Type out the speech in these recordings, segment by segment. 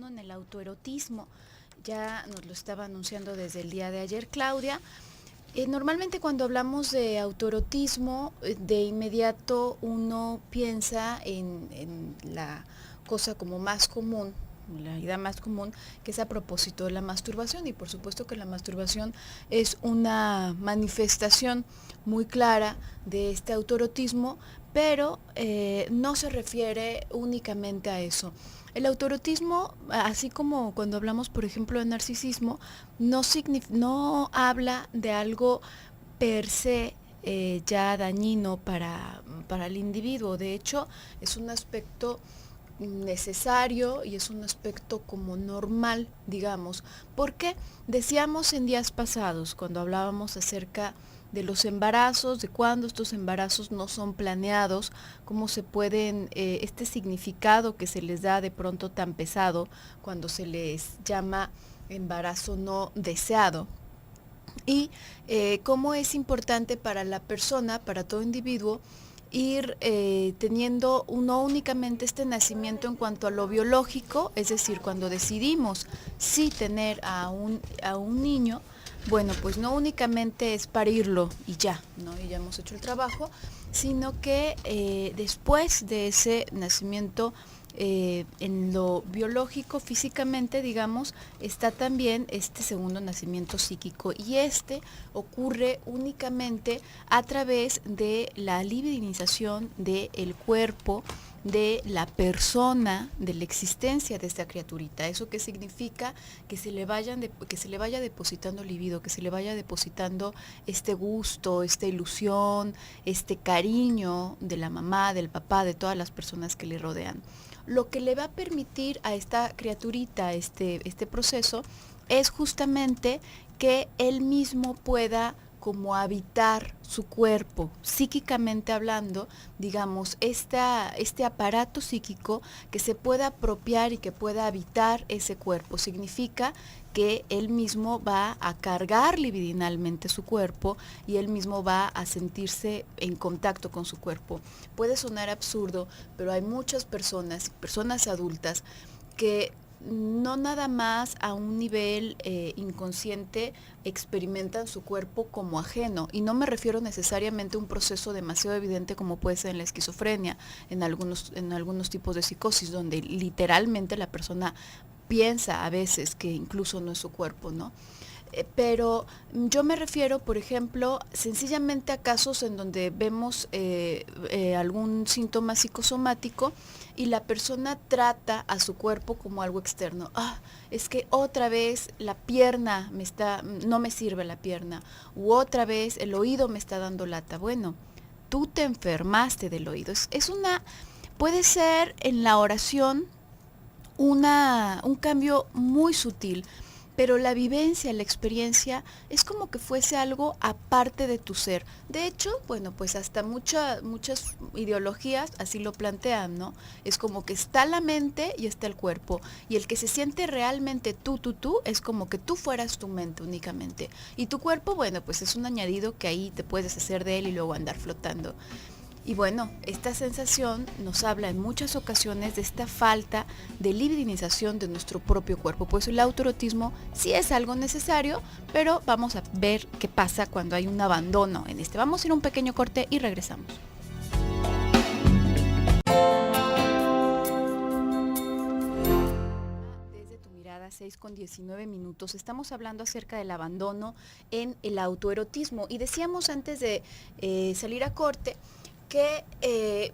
abandono en el autoerotismo. Ya nos lo estaba anunciando desde el día de ayer Claudia. Normalmente cuando hablamos de autoerotismo, de inmediato uno piensa en la cosa como más común, la idea más común, que es a propósito de la masturbación. Y por supuesto que la masturbación es una manifestación muy clara de este autoerotismo, pero no se refiere únicamente a eso. El autoerotismo, así como cuando hablamos, por ejemplo, de narcisismo, no habla de algo per se ya dañino para el individuo. De hecho, es un aspecto necesario y es un aspecto como normal, digamos. Porque decíamos en días pasados, cuando hablábamos acerca de los embarazos, de cuándo estos embarazos no son planeados, cómo se pueden, este significado que se les da de pronto tan pesado cuando se les llama embarazo no deseado. Y cómo es importante para la persona, para todo individuo, ir teniendo no únicamente este nacimiento en cuanto a lo biológico, es decir, cuando decidimos sí tener a un niño, bueno, pues no únicamente es parirlo y ya, ¿no? Y ya hemos hecho el trabajo, sino que después de ese nacimiento, en lo biológico, físicamente, digamos, está también este segundo nacimiento psíquico, y este ocurre únicamente a través de la libidinización del cuerpo, de la persona, de la existencia de esta criaturita. ¿Eso qué significa? Que se le vaya depositando libido, que se le vaya depositando este gusto, esta ilusión, este cariño de la mamá, del papá, de todas las personas que le rodean. Lo que le va a permitir a esta criaturita este proceso es justamente que él mismo pueda como habitar su cuerpo, psíquicamente hablando, digamos, este aparato psíquico que se pueda apropiar y que pueda habitar ese cuerpo. Significa que él mismo va a cargar libidinalmente su cuerpo y él mismo va a sentirse en contacto con su cuerpo. Puede sonar absurdo, pero hay muchas personas adultas, que no nada más a un nivel inconsciente experimentan su cuerpo como ajeno, y no me refiero necesariamente a un proceso demasiado evidente como puede ser en la esquizofrenia, en algunos tipos de psicosis, donde literalmente la persona piensa a veces que incluso no es su cuerpo, ¿no? Pero yo me refiero, por ejemplo, sencillamente a casos en donde vemos algún síntoma psicosomático y la persona trata a su cuerpo como algo externo. Es que otra vez la pierna no me sirve la pierna, u otra vez el oído me está dando lata. Bueno, tú te enfermaste del oído. Puede ser en la oración un cambio muy sutil, pero la vivencia, la experiencia, es como que fuese algo aparte de tu ser. De hecho, bueno, pues hasta muchas ideologías así lo plantean, ¿no? Es como que está la mente y está el cuerpo, y el que se siente realmente tú, es como que tú fueras tu mente únicamente. Y tu cuerpo, bueno, pues es un añadido que ahí te puedes hacer de él y luego andar flotando. Y bueno, esta sensación nos habla en muchas ocasiones de esta falta de libidinización de nuestro propio cuerpo. Pues el autoerotismo sí es algo necesario, pero vamos a ver qué pasa cuando hay un abandono en este. Vamos a ir a un pequeño corte y regresamos. Desde tu mirada, 6:19. Estamos hablando acerca del abandono en el autoerotismo. Y decíamos antes de salir a corte que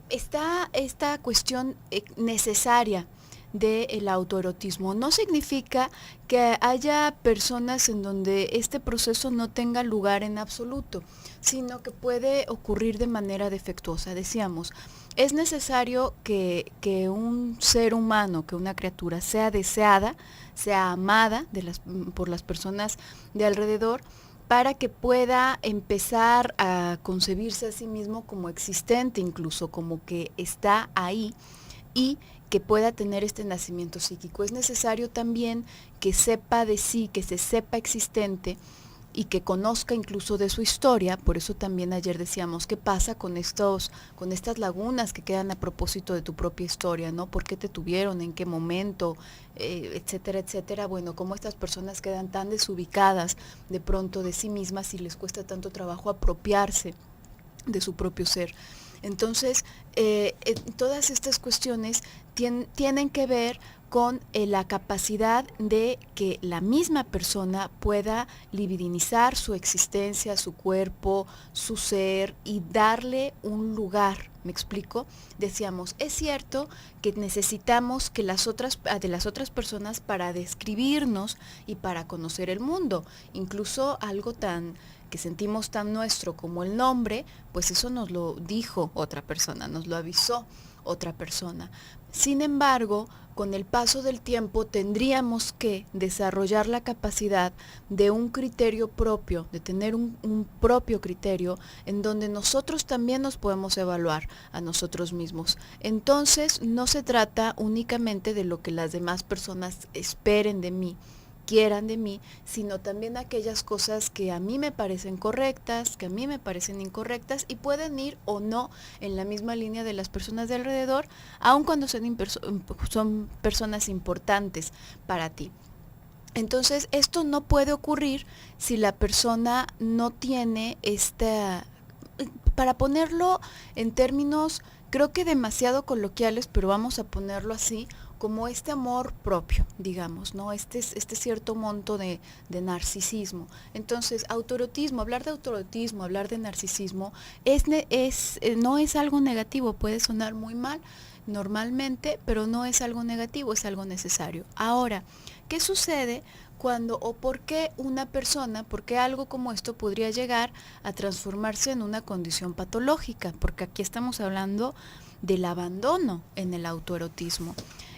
está esta cuestión necesaria del autoerotismo. No significa que haya personas en donde este proceso no tenga lugar en absoluto, sino que puede ocurrir de manera defectuosa. Decíamos, es necesario que un ser humano, que una criatura sea deseada, sea amada por las personas de alrededor, para que pueda empezar a concebirse a sí mismo como existente, incluso como que está ahí, y que pueda tener este nacimiento psíquico. Es necesario también que sepa de sí, que se sepa existente, y que conozca incluso de su historia. Por eso también ayer decíamos, ¿qué pasa con estas lagunas que quedan a propósito de tu propia historia, ¿no? ¿Por qué te tuvieron? ¿En qué momento? Etcétera, etcétera. Bueno, cómo estas personas quedan tan desubicadas de pronto de sí mismas y les cuesta tanto trabajo apropiarse de su propio ser. Entonces, todas estas cuestiones tienen que ver con la capacidad de que la misma persona pueda libidinizar su existencia, su cuerpo, su ser y darle un lugar. ¿Me explico? Decíamos, es cierto que necesitamos que de las otras personas para describirnos y para conocer el mundo. Incluso algo que sentimos tan nuestro como el nombre, pues eso nos lo dijo otra persona, nos lo avisó otra persona. Sin embargo, con el paso del tiempo tendríamos que desarrollar la capacidad de un criterio propio, de tener un propio criterio en donde nosotros también nos podemos evaluar a nosotros mismos. Entonces, no se trata únicamente de lo que las demás personas esperen de mí, quieran de mí, sino también aquellas cosas que a mí me parecen correctas, que a mí me parecen incorrectas y pueden ir o no en la misma línea de las personas de alrededor, aun cuando son personas importantes para ti. Entonces, esto no puede ocurrir si la persona no tiene para ponerlo en términos, creo que demasiado coloquiales, pero vamos a ponerlo así, como este amor propio, digamos, ¿no? Este cierto monto de narcisismo. Entonces, hablar de autoerotismo, hablar de narcisismo, no es algo negativo, puede sonar muy mal normalmente, pero no es algo negativo, es algo necesario. Ahora, ¿qué sucede cuando o por qué por qué algo como esto podría llegar a transformarse en una condición patológica? Porque aquí estamos hablando del abandono en el autoerotismo.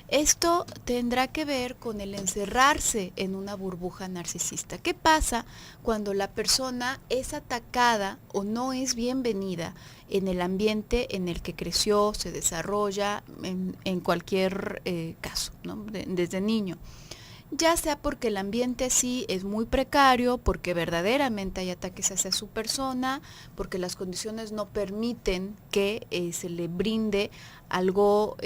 Esto tendrá que ver con el encerrarse en una burbuja narcisista. ¿Qué pasa cuando la persona es atacada o no es bienvenida en el ambiente en el que creció, se desarrolla, en cualquier caso, ¿no? Desde niño? Ya sea porque el ambiente sí es muy precario, porque verdaderamente hay ataques hacia su persona, porque las condiciones no permiten que se le brinde algo,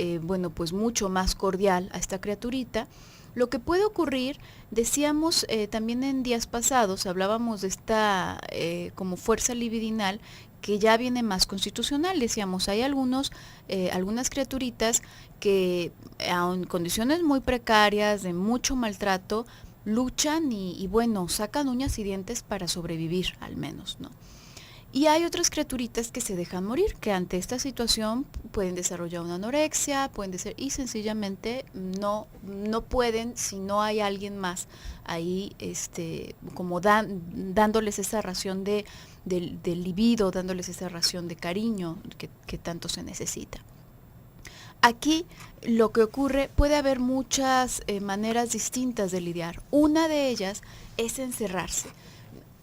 pues mucho más cordial a esta criaturita. Lo que puede ocurrir, decíamos también en días pasados, hablábamos de esta como fuerza libidinal que ya viene más constitucional. Decíamos, hay algunas criaturitas que en condiciones muy precarias, de mucho maltrato, luchan y bueno, sacan uñas y dientes para sobrevivir al menos, ¿no? Y hay otras criaturitas que se dejan morir, que ante esta situación pueden desarrollar una anorexia, y sencillamente no pueden si no hay alguien más ahí, como dándoles esa ración del libido, dándoles esa ración de cariño que tanto se necesita. Aquí lo que ocurre, puede haber muchas maneras distintas de lidiar. Una de ellas es encerrarse.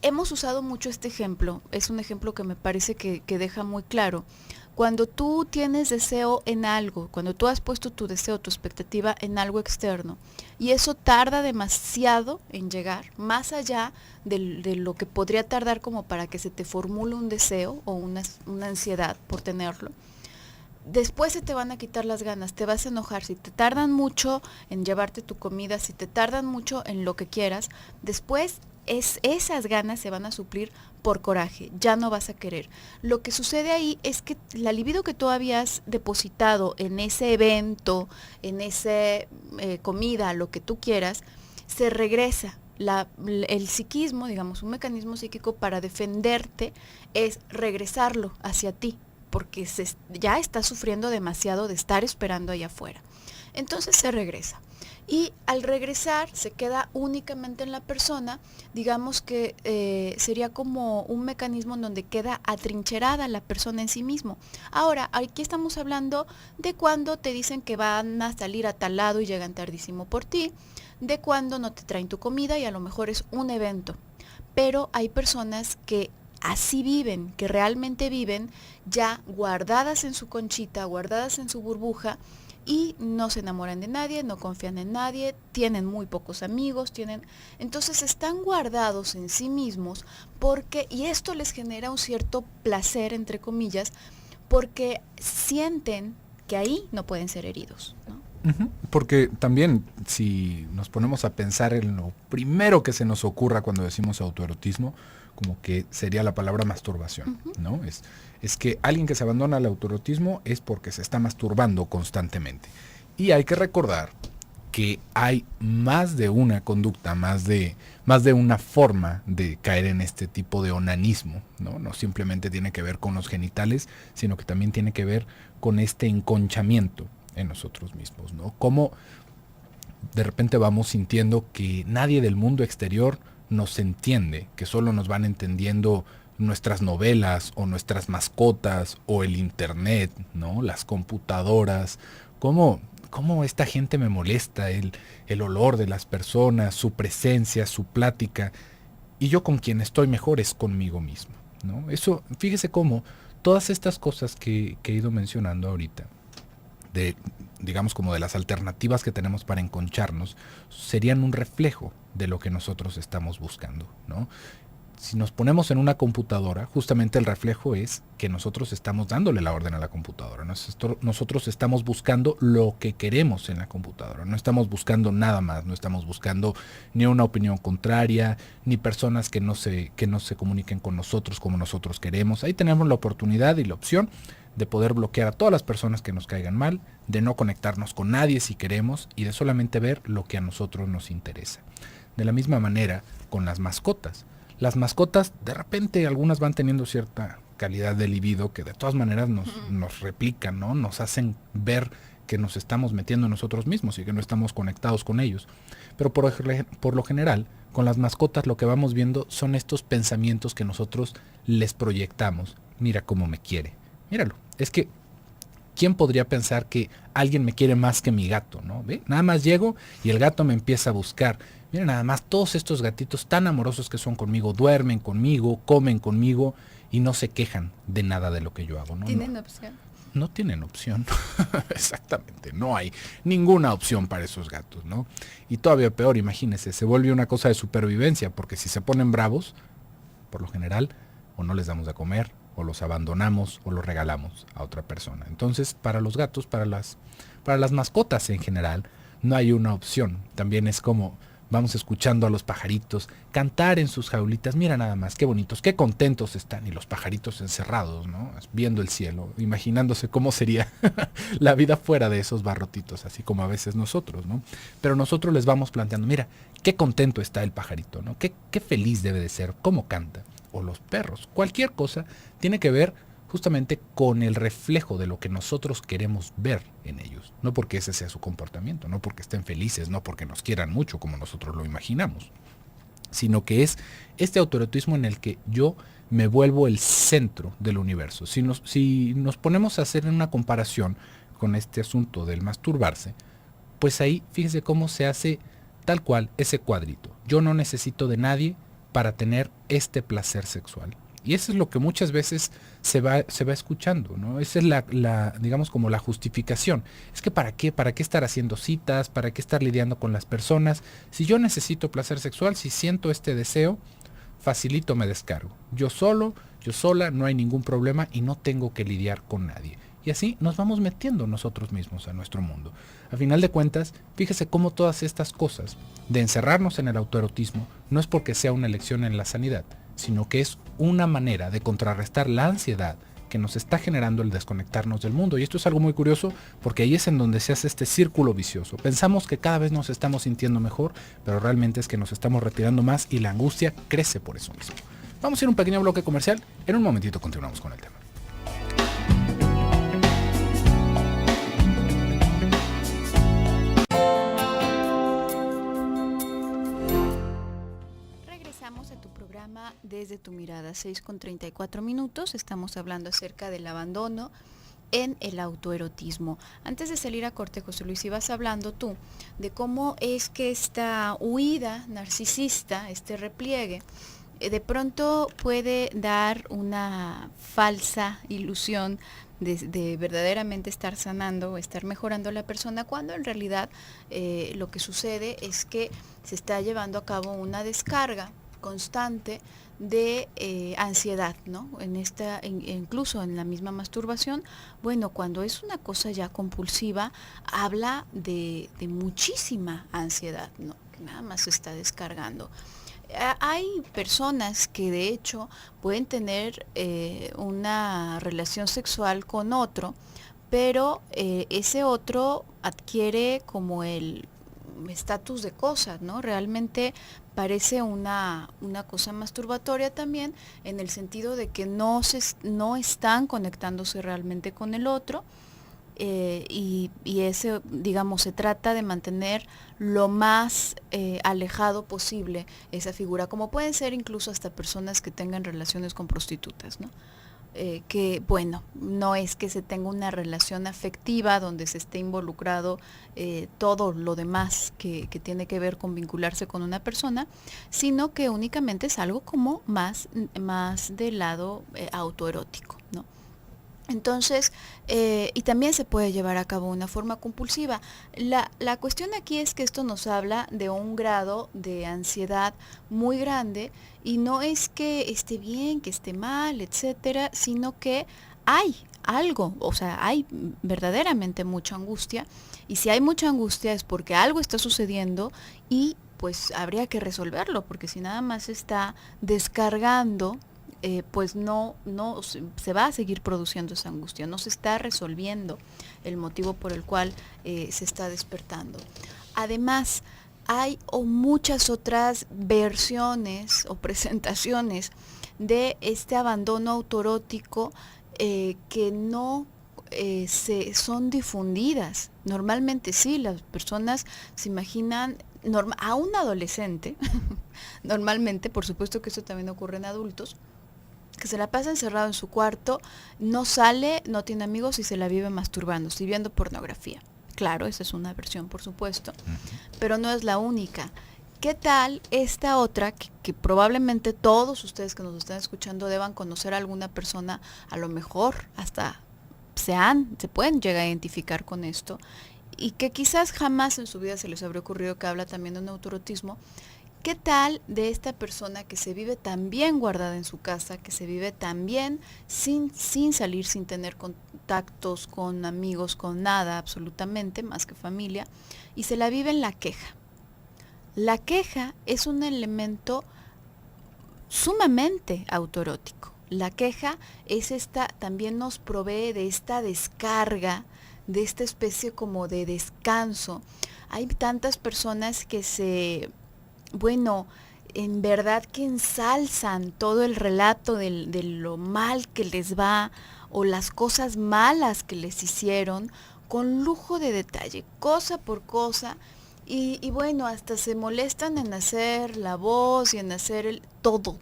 Hemos usado mucho este ejemplo, es un ejemplo que me parece que deja muy claro. Cuando tú tienes deseo en algo, cuando tú has puesto tu deseo, tu expectativa en algo externo, y eso tarda demasiado en llegar, más allá de lo que podría tardar como para que se te formule un deseo o una ansiedad por tenerlo, después se te van a quitar las ganas, te vas a enojar. Si te tardan mucho en llevarte tu comida, si te tardan mucho en lo que quieras, después esas ganas se van a suplir por coraje, ya no vas a querer. Lo que sucede ahí es que la libido que tú habías depositado en ese evento, en esa comida, lo que tú quieras, se regresa. El psiquismo, digamos, un mecanismo psíquico para defenderte es regresarlo hacia ti, porque ya está sufriendo demasiado de estar esperando allá afuera. Entonces se regresa. Y al regresar se queda únicamente en la persona, digamos que sería como un mecanismo en donde queda atrincherada la persona en sí mismo. Ahora, aquí estamos hablando de cuando te dicen que van a salir a tal lado y llegan tardísimo por ti, de cuando no te traen tu comida y a lo mejor es un evento. Pero hay personas que así viven, que realmente viven ya guardadas en su conchita, guardadas en su burbuja, y no se enamoran de nadie, no confían en nadie, tienen muy pocos amigos, entonces están guardados en sí mismos y esto les genera un cierto placer, entre comillas, porque sienten que ahí no pueden ser heridos, ¿no? Porque también, si nos ponemos a pensar en lo primero que se nos ocurra cuando decimos autoerotismo, como que sería la palabra masturbación, ¿no? Es que alguien que se abandona al autoerotismo es porque se está masturbando constantemente. Y hay que recordar que hay más de una conducta, más de una forma de caer en este tipo de onanismo, ¿no? No simplemente tiene que ver con los genitales, sino que también tiene que ver con este enconchamiento en nosotros mismos, ¿no? Como de repente vamos sintiendo que nadie del mundo exterior nos entiende, que solo nos van entendiendo nuestras novelas o nuestras mascotas o el internet, ¿no? Las computadoras, cómo esta gente me molesta, el olor de las personas, su presencia, su plática, y yo con quien estoy mejor es conmigo mismo, ¿no? Eso, fíjese cómo todas estas cosas que he ido mencionando ahorita, digamos como de las alternativas que tenemos para enconcharnos, serían un reflejo de lo que nosotros estamos buscando, ¿no? Si nos ponemos en una computadora, justamente el reflejo es que nosotros estamos dándole la orden a la computadora. Nosotros estamos buscando lo que queremos en la computadora. No estamos buscando nada más. No estamos buscando ni una opinión contraria, ni personas que no se comuniquen con nosotros como nosotros queremos. Ahí tenemos la oportunidad y la opción de poder bloquear a todas las personas que nos caigan mal, de no conectarnos con nadie si queremos y de solamente ver lo que a nosotros nos interesa. De la misma manera con las mascotas. Las mascotas, de repente, algunas van teniendo cierta calidad de libido que de todas maneras nos replican, ¿no? Nos hacen ver que nos estamos metiendo en nosotros mismos y que no estamos conectados con ellos. Pero por lo general, con las mascotas lo que vamos viendo son estos pensamientos que nosotros les proyectamos. Mira cómo me quiere. Míralo. Es que, ¿quién podría pensar que alguien me quiere más que mi gato, ¿no? ¿Ve? Nada más llego y el gato me empieza a buscar. Mira nada más, todos estos gatitos tan amorosos que son conmigo, duermen conmigo, comen conmigo y no se quejan de nada de lo que yo hago, ¿no? ¿Tienen opción? No tienen opción. Exactamente, no hay ninguna opción para esos gatos, ¿no? Y todavía peor, imagínense, se vuelve una cosa de supervivencia, porque si se ponen bravos, por lo general, o no les damos de comer, o los abandonamos, o los regalamos a otra persona. Entonces, para los gatos, para las mascotas en general, no hay una opción. También es como vamos escuchando a los pajaritos cantar en sus jaulitas. Mira nada más, qué bonitos, qué contentos están. Y los pajaritos encerrados, ¿no? Viendo el cielo, imaginándose cómo sería la vida fuera de esos barrotitos, así como a veces nosotros, ¿no? Pero nosotros les vamos planteando, mira, qué contento está el pajarito, ¿no? Qué feliz debe de ser, cómo canta. O los perros, cualquier cosa tiene que ver justamente con el reflejo de lo que nosotros queremos ver en ellos. No porque ese sea su comportamiento, no porque estén felices, no porque nos quieran mucho como nosotros lo imaginamos, sino que es este autoerotismo en el que yo me vuelvo el centro del universo. Si nos ponemos a hacer una comparación con este asunto del masturbarse, pues ahí fíjense cómo se hace tal cual ese cuadrito. Yo no necesito de nadie para tener este placer sexual. Y eso es lo que muchas veces se va escuchando, ¿no? Esa es la digamos como la justificación. Es que ¿para qué estar haciendo citas? ¿Para qué estar lidiando con las personas? Si yo necesito placer sexual, si siento este deseo, facilito me descargo. Yo solo, yo sola, no hay ningún problema y no tengo que lidiar con nadie. Y así nos vamos metiendo nosotros mismos a nuestro mundo. A final de cuentas, fíjese cómo todas estas cosas de encerrarnos en el autoerotismo no es porque sea una elección en la sanidad, sino que es una manera de contrarrestar la ansiedad que nos está generando el desconectarnos del mundo. Y esto es algo muy curioso porque ahí es en donde se hace este círculo vicioso. Pensamos que cada vez nos estamos sintiendo mejor, pero realmente es que nos estamos retirando más y la angustia crece por eso mismo. Vamos a ir a un pequeño bloque comercial. En un momentito continuamos con el tema. Desde tu mirada, 6:34. Estamos hablando acerca del abandono en el autoerotismo. Antes de salir a corte, José Luis, ibas hablando tú de cómo es que esta huida narcisista, este repliegue, de pronto puede dar una falsa ilusión de verdaderamente estar sanando o estar mejorando a la persona, cuando en realidad lo que sucede es que se está llevando a cabo una descarga constante de ansiedad, ¿no? Incluso en la misma masturbación, bueno, cuando es una cosa ya compulsiva, habla de muchísima ansiedad, ¿no? Que nada más se está descargando. Hay personas que de hecho pueden tener una relación sexual con otro, pero ese otro adquiere como el estatus de cosas, ¿no? Realmente parece una cosa masturbatoria también, en el sentido de que no están conectándose realmente con el otro. Y ese, digamos, se trata de mantener lo más alejado posible esa figura, como pueden ser incluso hasta personas que tengan relaciones con prostitutas, ¿no? Que bueno, no es que se tenga una relación afectiva donde se esté involucrado todo lo demás que tiene que ver con vincularse con una persona, sino que únicamente es algo como más del lado autoerótico, ¿no? Entonces, y también se puede llevar a cabo de una forma compulsiva. La cuestión aquí es que esto nos habla de un grado de ansiedad muy grande, y no es que esté bien, que esté mal, etcétera, sino que hay algo, o sea, hay verdaderamente mucha angustia, y si hay mucha angustia es porque algo está sucediendo, y pues habría que resolverlo, porque si nada más está descargando, pues no se va a seguir produciendo esa angustia, no se está resolviendo el motivo por el cual se está despertando. Además, hay muchas otras versiones o presentaciones de este abandono autoerótico que no son difundidas. Normalmente sí, las personas se imaginan a un adolescente, normalmente, por supuesto que eso también ocurre en adultos, que se la pasa encerrado en su cuarto, no sale, no tiene amigos y se la vive masturbándose y viendo pornografía. Claro, esa es una versión, por supuesto, pero no es la única. ¿Qué tal esta otra que probablemente todos ustedes que nos están escuchando deban conocer a alguna persona, a lo mejor hasta se pueden llegar a identificar con esto, y que quizás jamás en su vida se les habría ocurrido, que habla también de un autoerotismo? ¿Qué tal de esta persona que se vive tan bien guardada en su casa, que se vive tan bien sin salir, sin tener contactos con amigos, con nada absolutamente, más que familia, y se la vive en la queja? La queja es un elemento sumamente autoerótico. La queja también nos provee de esta descarga, de esta especie como de descanso. Hay tantas personas que bueno, en verdad que ensalzan todo el relato de lo mal que les va, o las cosas malas que les hicieron, con lujo de detalle, cosa por cosa, y bueno, hasta se molestan en hacer la voz y en hacer todo,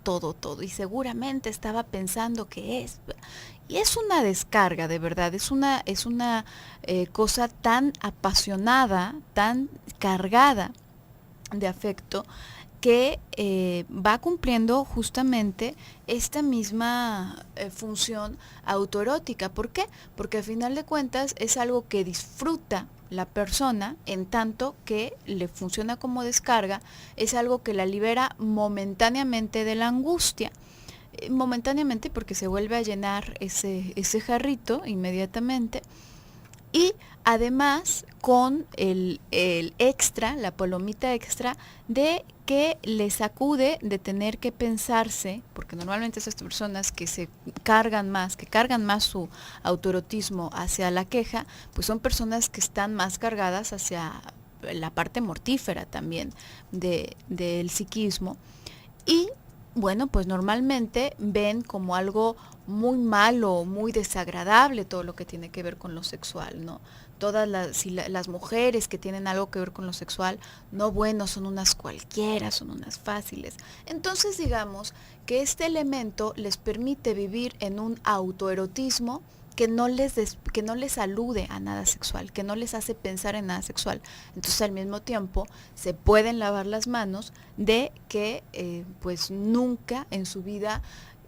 y seguramente estaba pensando que es. Y es una descarga, de verdad, es una cosa tan apasionada, tan cargada de afecto, que va cumpliendo justamente esta misma función autoerótica. ¿Por qué? Porque al final de cuentas es algo que disfruta la persona, en tanto que le funciona como descarga, es algo que la libera momentáneamente de la angustia. Momentáneamente, porque se vuelve a llenar ese jarrito inmediatamente, y además con el extra, la palomita extra, de que les sacude de tener que pensarse, porque normalmente esas personas que cargan más su autoerotismo hacia la queja, pues son personas que están más cargadas hacia la parte mortífera también del psiquismo. Y bueno, pues normalmente ven como algo muy malo, muy desagradable todo lo que tiene que ver con lo sexual, ¿no? las mujeres que tienen algo que ver con lo sexual, no, bueno, son unas cualquiera, son unas fáciles. Entonces digamos que este elemento les permite vivir en un autoerotismo que no les alude a nada sexual, que no les hace pensar en nada sexual. Entonces al mismo tiempo se pueden lavar las manos de que pues nunca en su vida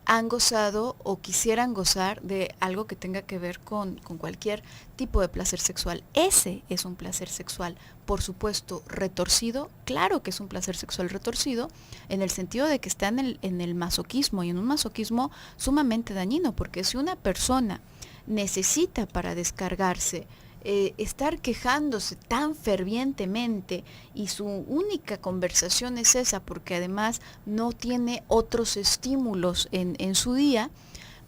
han gozado o quisieran gozar de algo que tenga que ver con cualquier tipo de placer sexual. Ese es un placer sexual, por supuesto, retorcido. Claro que es un placer sexual retorcido, en el sentido de que está en el masoquismo, y en un masoquismo sumamente dañino, porque si una persona necesita para descargarse estar quejándose tan fervientemente y su única conversación es esa, porque además no tiene otros estímulos en su día,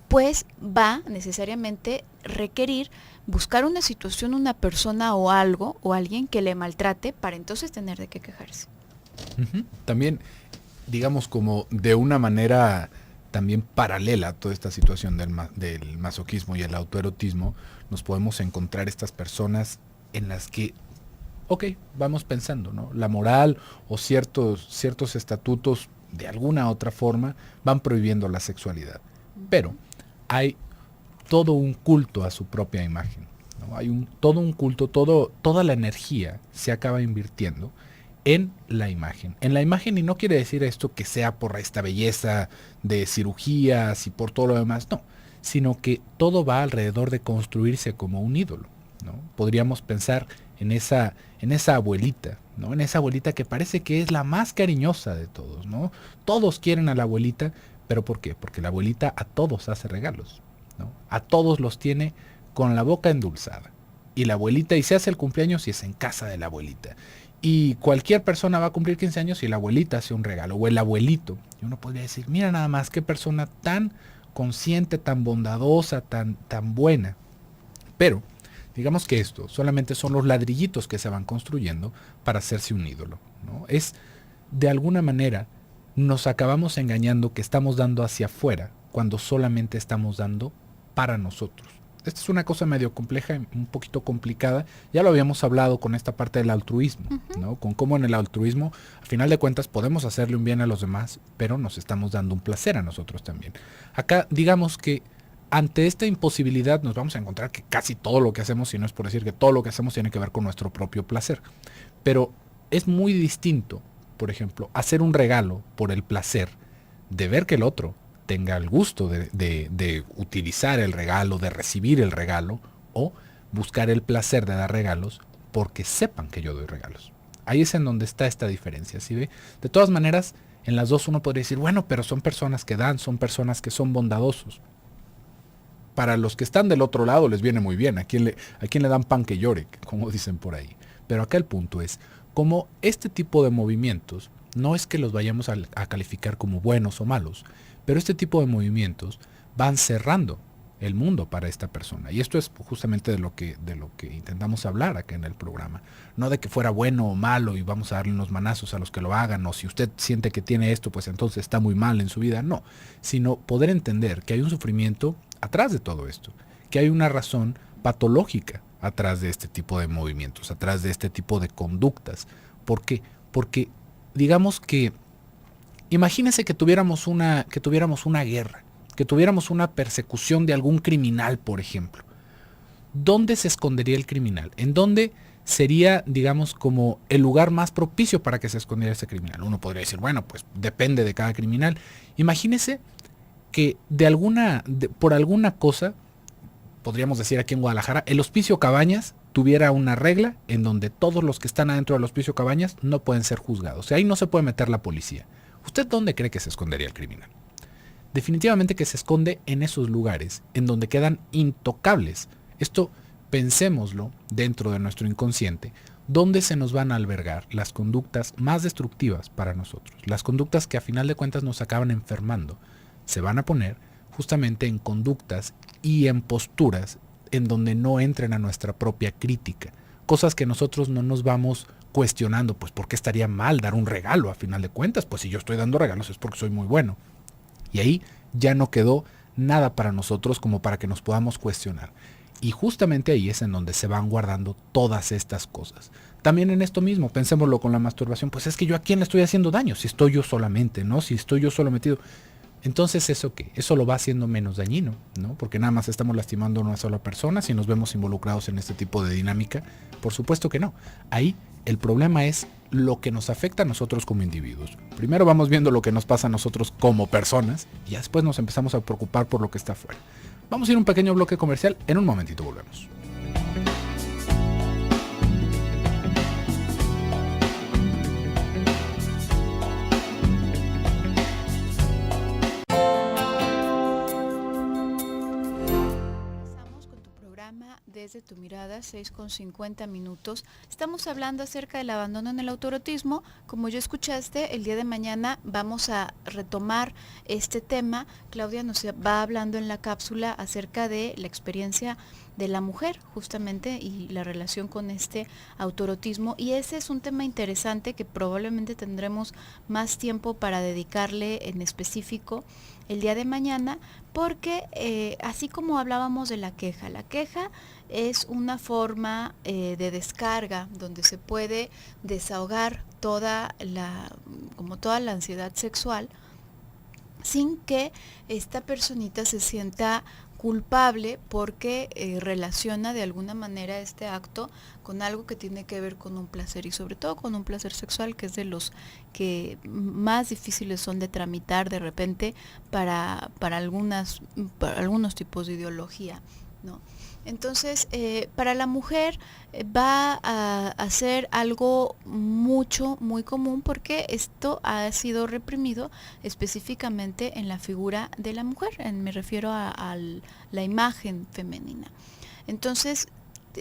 pues va necesariamente requerir buscar una situación, una persona o algo o alguien que le maltrate para entonces tener de qué quejarse. También, digamos, como de una manera también paralela a toda esta situación del masoquismo y el autoerotismo, nos podemos encontrar estas personas en las que, ok, vamos pensando, ¿no? La moral o ciertos estatutos de alguna otra forma van prohibiendo la sexualidad. Pero hay todo un culto a su propia imagen, ¿no? Hay todo un culto, toda la energía se acaba invirtiendo en la imagen. En la imagen, y no quiere decir esto que sea por esta belleza de cirugías y por todo lo demás, no, sino que todo va alrededor de construirse como un ídolo, ¿no? Podríamos pensar en esa abuelita, ¿no? En esa abuelita que parece que es la más cariñosa de todos, ¿no? Todos quieren a la abuelita, ¿pero por qué? Porque la abuelita a todos hace regalos, ¿no? A todos los tiene con la boca endulzada. Y la abuelita, y se hace el cumpleaños y es en casa de la abuelita. Y cualquier persona va a cumplir 15 años y la abuelita hace un regalo, o el abuelito. Y uno podría decir, mira nada más, qué persona tan consciente, tan bondadosa, tan buena. Pero, digamos que esto solamente son los ladrillitos que se van construyendo para hacerse un ídolo, ¿no? Es, de alguna manera, nos acabamos engañando que estamos dando hacia afuera cuando solamente estamos dando para nosotros. Esta es una cosa medio compleja, un poquito complicada. Ya lo habíamos hablado con esta parte del altruismo, ¿no? Con cómo en el altruismo, al final de cuentas, podemos hacerle un bien a los demás, pero nos estamos dando un placer a nosotros también. Acá, digamos que ante esta imposibilidad nos vamos a encontrar que casi todo lo que hacemos, si no es por decir que todo lo que hacemos tiene que ver con nuestro propio placer. Pero es muy distinto, por ejemplo, hacer un regalo por el placer de ver que el otro tenga el gusto de utilizar el regalo, de recibir el regalo, o buscar el placer de dar regalos porque sepan que yo doy regalos. Ahí es en donde está esta diferencia, ¿sí ve? De todas maneras, en las dos uno podría decir, bueno, pero son personas que dan, son personas que son bondadosos. Para los que están del otro lado les viene muy bien, a quien le dan pan que llore, como dicen por ahí. Pero acá el punto es, como este tipo de movimientos, no es que los vayamos a calificar como buenos o malos, pero este tipo de movimientos van cerrando el mundo para esta persona. Y esto es justamente de lo que intentamos hablar acá en el programa. No de que fuera bueno o malo y vamos a darle unos manazos a los que lo hagan, o si usted siente que tiene esto, pues entonces está muy mal en su vida. No, sino poder entender que hay un sufrimiento atrás de todo esto, que hay una razón patológica atrás de este tipo de movimientos, atrás de este tipo de conductas. ¿Por qué? Porque digamos que imagínese que tuviéramos una guerra, que tuviéramos una persecución de algún criminal, por ejemplo. ¿Dónde se escondería el criminal? ¿En dónde sería, digamos, como el lugar más propicio para que se escondiera ese criminal? Uno podría decir, bueno, pues depende de cada criminal. Imagínese que por alguna cosa, podríamos decir aquí en Guadalajara, el Hospicio Cabañas tuviera una regla en donde todos los que están adentro del Hospicio Cabañas no pueden ser juzgados. O sea, ahí no se puede meter la policía. ¿Usted dónde cree que se escondería el criminal? Definitivamente que se esconde en esos lugares, en donde quedan intocables. Esto, pensémoslo dentro de nuestro inconsciente, donde se nos van a albergar las conductas más destructivas para nosotros. Las conductas que a final de cuentas nos acaban enfermando, se van a poner justamente en conductas y en posturas en donde no entren a nuestra propia crítica. Cosas que nosotros no nos vamos cuestionando, pues ¿por qué estaría mal dar un regalo a final de cuentas? Pues si yo estoy dando regalos es porque soy muy bueno. Y ahí ya no quedó nada para nosotros como para que nos podamos cuestionar. Y justamente ahí es en donde se van guardando todas estas cosas. También en esto mismo, pensémoslo con la masturbación, pues es que yo a quién le estoy haciendo daño, si estoy yo solamente, ¿no? Si estoy yo solo metido. Entonces, ¿eso qué? Eso lo va haciendo menos dañino, ¿no? Porque nada más estamos lastimando a una sola persona si nos vemos involucrados en este tipo de dinámica. Por supuesto que no. Ahí el problema es lo que nos afecta a nosotros como individuos. Primero vamos viendo lo que nos pasa a nosotros como personas y ya después nos empezamos a preocupar por lo que está afuera. Vamos a ir a un pequeño bloque comercial, en un momentito volvemos. Desde tu mirada, 6:50. Estamos hablando acerca del abandono en el autoerotismo. Como ya escuchaste, el día de mañana vamos a retomar este tema. Claudia nos va hablando en la cápsula acerca de la experiencia de la mujer, justamente, y la relación con este autoerotismo. Y ese es un tema interesante que probablemente tendremos más tiempo para dedicarle en específico el día de mañana, porque así como hablábamos de la queja es una forma de descarga donde se puede desahogar como toda la ansiedad sexual sin que esta personita se sienta culpable porque relaciona de alguna manera este acto con algo que tiene que ver con un placer y sobre todo con un placer sexual, que es de los que más difíciles son de tramitar de repente para algunos tipos de ideología, ¿no? Entonces, para la mujer va a ser algo muy común porque esto ha sido reprimido específicamente en la figura de la mujer, me refiero a la imagen femenina. Entonces,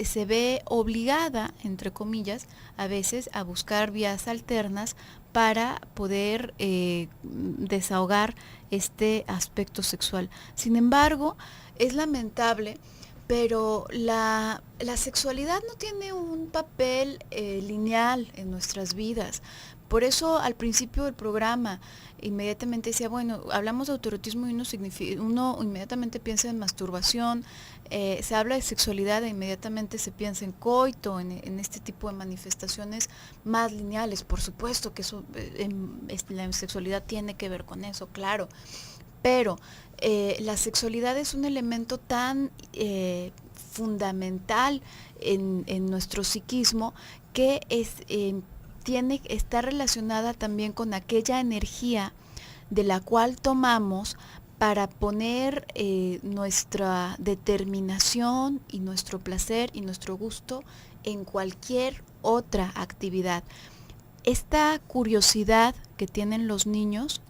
se ve obligada, entre comillas, a veces a buscar vías alternas para poder desahogar este aspecto sexual. Sin embargo, es lamentable, pero la sexualidad no tiene un papel lineal en nuestras vidas. Por eso al principio del programa inmediatamente decía, bueno, hablamos de autoerotismo y uno inmediatamente piensa en masturbación, se habla de sexualidad e inmediatamente se piensa en coito, en este tipo de manifestaciones más lineales. Por supuesto que eso, la sexualidad tiene que ver con eso, claro. Pero la sexualidad es un elemento tan fundamental en nuestro psiquismo que está relacionada también con aquella energía de la cual tomamos para poner nuestra determinación y nuestro placer y nuestro gusto en cualquier otra actividad. Esta curiosidad que tienen los niños,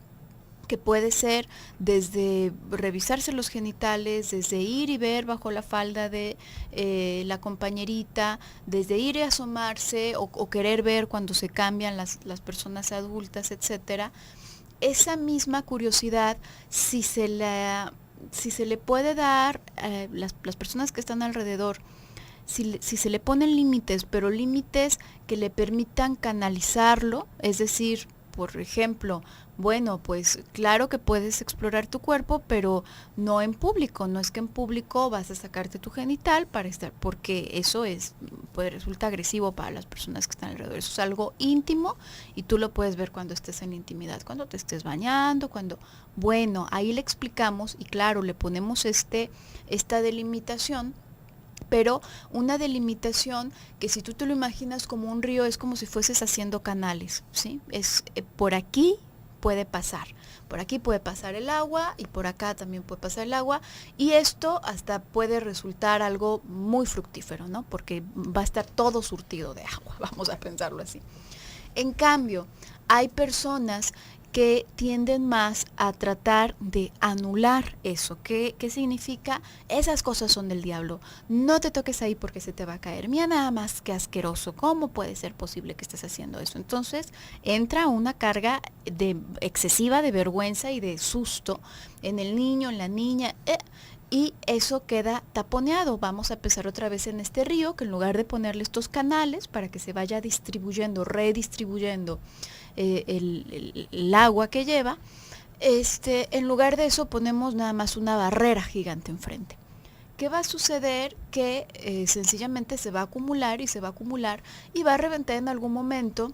que puede ser desde revisarse los genitales, desde ir y ver bajo la falda de la compañerita, desde ir y asomarse o querer ver cuando se cambian las personas adultas, etcétera. Esa misma curiosidad, si se le puede dar a las personas que están alrededor, si se le ponen límites, pero límites que le permitan canalizarlo, es decir, por ejemplo, bueno, pues claro que puedes explorar tu cuerpo, pero no en público. No es que en público vas a sacarte tu genital para estar, porque eso resulta agresivo para las personas que están alrededor. Eso es algo íntimo y tú lo puedes ver cuando estés en intimidad, cuando te estés bañando, bueno, ahí le explicamos y claro, le ponemos esta delimitación. Pero una delimitación que si tú te lo imaginas como un río, es como si fueses haciendo canales, ¿sí? Es por aquí puede pasar el agua y por acá también puede pasar el agua, y esto hasta puede resultar algo muy fructífero, ¿no? Porque va a estar todo surtido de agua, vamos a pensarlo así. En cambio, hay personas que tienden más a tratar de anular eso. ¿Qué significa? Esas cosas son del diablo. No te toques ahí porque se te va a caer. Mira nada más que asqueroso. ¿Cómo puede ser posible que estés haciendo eso? Entonces entra una carga excesiva de vergüenza y de susto en el niño, en la niña. Y eso queda taponeado. Vamos a empezar otra vez en este río, que en lugar de ponerle estos canales para que se vaya redistribuyendo el agua que lleva, en lugar de eso ponemos nada más una barrera gigante enfrente. ¿qué va a suceder? Que sencillamente se va a acumular y se va a acumular y va a reventar en algún momento,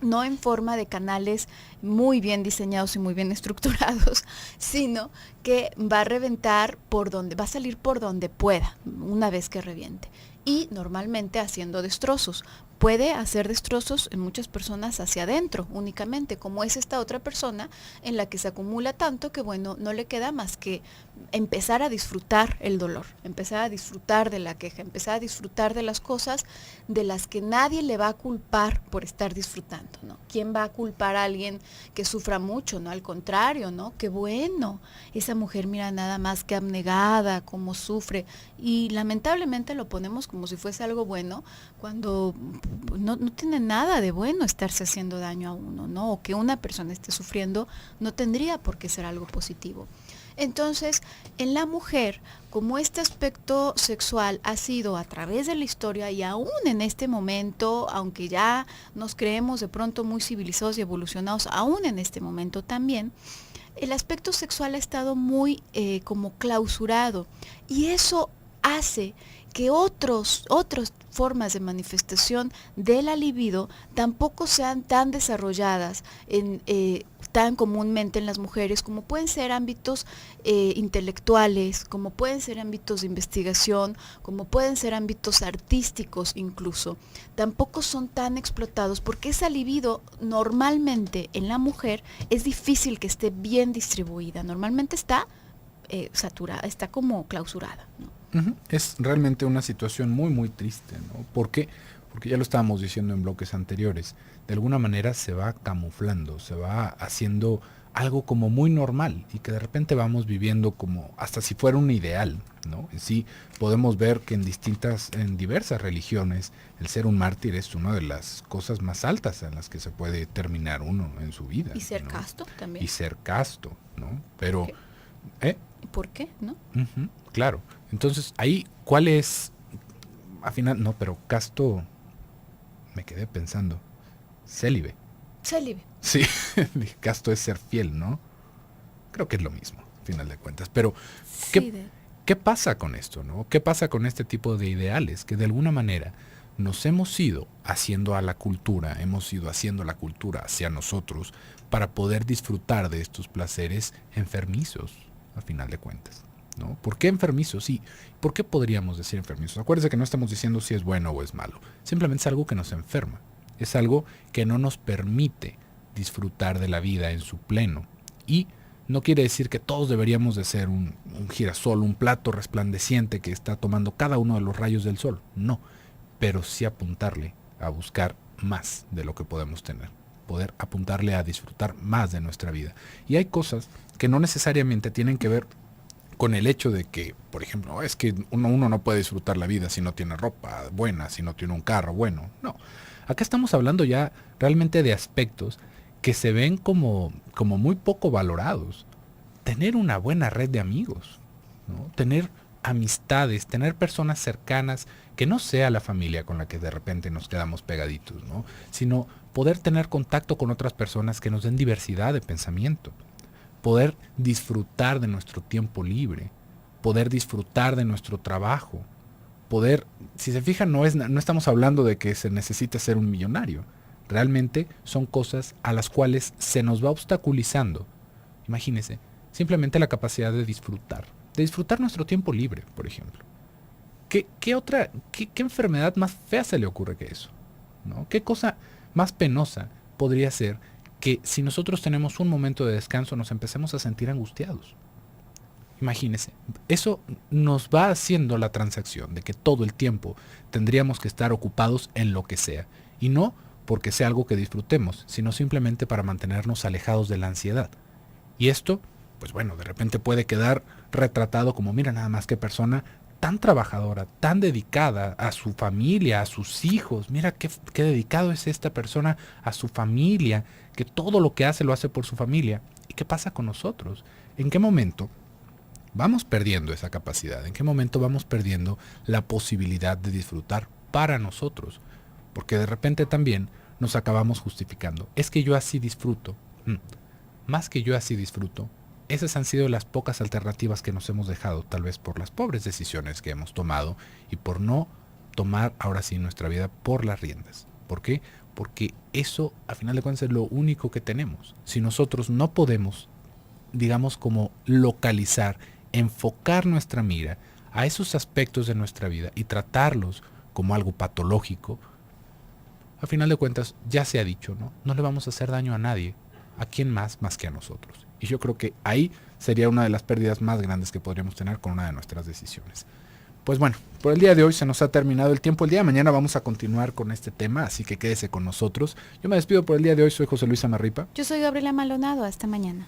no en forma de canales muy bien diseñados y muy bien estructurados, sino que va a reventar por donde, va a salir por donde pueda, una vez que reviente. Y normalmente haciendo destrozos. Puede hacer destrozos en muchas personas hacia adentro únicamente, como es esta otra persona en la que se acumula tanto que bueno, no le queda más que empezar a disfrutar el dolor, empezar a disfrutar de la queja, empezar a disfrutar de las cosas de las que nadie le va a culpar por estar disfrutando, ¿no? ¿Quién va a culpar a alguien que sufra mucho, ¿no? Al contrario, ¿no? Qué bueno, esa mujer mira nada más que abnegada, cómo sufre, y lamentablemente lo ponemos como si fuese algo bueno, cuando no tiene nada de bueno estarse haciendo daño a uno, ¿no? O que una persona esté sufriendo no tendría por qué ser algo positivo. Entonces, en la mujer, como este aspecto sexual ha sido a través de la historia y aún en este momento, aunque ya nos creemos de pronto muy civilizados y evolucionados, aún en este momento también, el aspecto sexual ha estado muy como clausurado y eso hace que otras formas de manifestación de la libido tampoco sean tan desarrolladas tan comúnmente en las mujeres, como pueden ser ámbitos intelectuales, como pueden ser ámbitos de investigación, como pueden ser ámbitos artísticos incluso. Tampoco son tan explotados porque esa libido normalmente en la mujer es difícil que esté bien distribuida, normalmente está saturada, está como clausurada, ¿no? Es realmente una situación muy, muy triste, ¿no? ¿Por qué? Porque ya lo estábamos diciendo en bloques anteriores, de alguna manera se va camuflando, se va haciendo algo como muy normal y que de repente vamos viviendo como hasta si fuera un ideal, ¿no? En sí podemos ver que en diversas religiones, el ser un mártir es una de las cosas más altas en las que se puede terminar uno en su vida. Y ser ¿no? casto también. Y ser casto, ¿no? Pero, ¿Por qué? ¿No? Claro. Entonces, ahí, ¿cuál es? Al final, no, pero casto, me quedé pensando. Célibe. Célibe. Sí, casto es ser fiel, ¿no? Creo que es lo mismo, al final de cuentas. Pero, ¿qué pasa con esto, no? ¿Qué pasa con este tipo de ideales? Que de alguna manera nos hemos ido haciendo a la cultura, hemos ido haciendo la cultura hacia nosotros para poder disfrutar de estos placeres enfermizos, al final de cuentas. ¿No? ¿Por qué enfermizos? Sí. ¿Por qué podríamos decir enfermizos? Acuérdense que no estamos diciendo si es bueno o es malo. Simplemente es algo que nos enferma. Es algo que no nos permite disfrutar de la vida en su pleno. Y no quiere decir que todos deberíamos de ser un girasol, un plato resplandeciente que está tomando cada uno de los rayos del sol. No. Pero sí apuntarle a buscar más de lo que podemos tener. Poder apuntarle a disfrutar más de nuestra vida. Y hay cosas que no necesariamente tienen que ver con el hecho de que, por ejemplo, es que uno no puede disfrutar la vida si no tiene ropa buena, si no tiene un carro bueno. No. Acá estamos hablando ya realmente de aspectos que se ven como muy poco valorados. Tener una buena red de amigos, ¿no? Tener amistades, tener personas cercanas, que no sea la familia con la que de repente nos quedamos pegaditos, ¿no? Sino poder tener contacto con otras personas que nos den diversidad de pensamiento. Poder disfrutar de nuestro tiempo libre, poder disfrutar de nuestro trabajo, poder, si se fijan, no estamos hablando de que se necesite ser un millonario, realmente son cosas a las cuales se nos va obstaculizando, imagínense, simplemente la capacidad de disfrutar nuestro tiempo libre, por ejemplo. ¿Qué enfermedad más fea se le ocurre que eso? ¿No? ¿Qué cosa más penosa podría ser que si nosotros tenemos un momento de descanso nos empecemos a sentir angustiados? Imagínense, eso nos va haciendo la transacción de que todo el tiempo tendríamos que estar ocupados en lo que sea, y no porque sea algo que disfrutemos, sino simplemente para mantenernos alejados de la ansiedad. Y esto, pues bueno, de repente puede quedar retratado como, mira nada más qué persona tan trabajadora, tan dedicada a su familia, a sus hijos, mira qué dedicado es esta persona a su familia, que todo lo que hace lo hace por su familia. ¿Y qué pasa con nosotros? ¿En qué momento vamos perdiendo esa capacidad? ¿En qué momento vamos perdiendo la posibilidad de disfrutar para nosotros? Porque de repente también nos acabamos justificando. Es que yo así disfruto. Más que yo así disfruto, esas han sido las pocas alternativas que nos hemos dejado, tal vez por las pobres decisiones que hemos tomado y por no tomar ahora sí nuestra vida por las riendas. ¿Por qué? Porque eso, a final de cuentas, es lo único que tenemos. Si nosotros no podemos, digamos, como localizar, enfocar nuestra mira a esos aspectos de nuestra vida y tratarlos como algo patológico, a final de cuentas, ya se ha dicho, ¿no? No le vamos a hacer daño a nadie. ¿A quién más que a nosotros? Y yo creo que ahí sería una de las pérdidas más grandes que podríamos tener con una de nuestras decisiones. Pues bueno, por el día de hoy se nos ha terminado el tiempo. El día de mañana vamos a continuar con este tema, así que quédese con nosotros. Yo me despido por el día de hoy, soy José Luis Amarripa. Yo soy Gabriela Maldonado, hasta mañana.